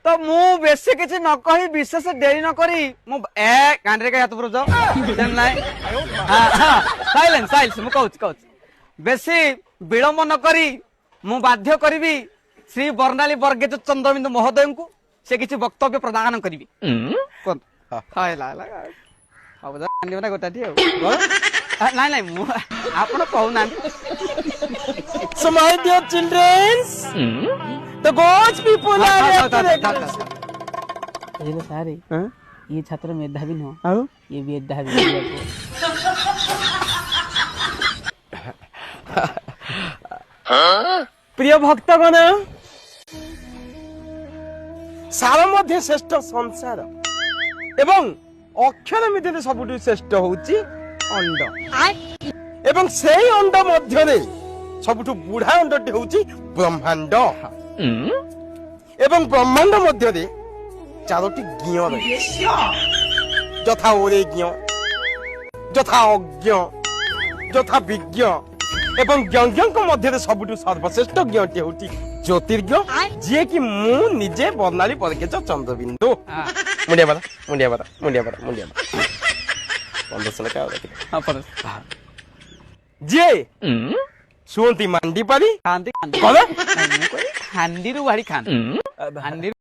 तो मु बेसी किसी न कही विशेष देरी न करी मु ए कांडरे का हाथ पुरो जाओ देन नाइ हां हां साइलेंस साइलेंस मु कहूच बेसी विलंब न करी मु बाध्य करबी श्री बर्णाली बर्गेज चंद्रबिंदु महोदय को से किसी वक्तव्य प्रदान करबी कोन हाय ला ला अब जा कांडी बना गोटाटी नाइ नाइ मु आपण कहू ना So my dear children, the God's people are ये तो सारे ये छात्र मेधावी न आओ ये भी मेधावी प्रिय भक्तगण सार मध्य श्रेष्ठ संसार एवं अक्षर मध्य सबुठ श्रेष्ठ होची अंड एवं सेई अंड मध्य सबुठ बुढ़ा अंडटी होची ब्रह्मांड एवं ब्रह्मांड मध्य चारोटी ज्ञ रही यथा ओरे ज्ञ यथा अज्ञ यथा विज्ञ एवं ज्ञ मध्य सबुठ सर्वश्रेष्ठ ज्ञटी होची ज्योतिर्ज्ञ जी कि मु निजे बर्णाली बर्गेज चंद्रबिंदु मुंडिया बारा मुंडिया बारा मुंडिया बारा मुंडिया बारा पंदरसो का जे सुंती मांडी पारी खांती कले हांडी रु बाड़ी खान हांडी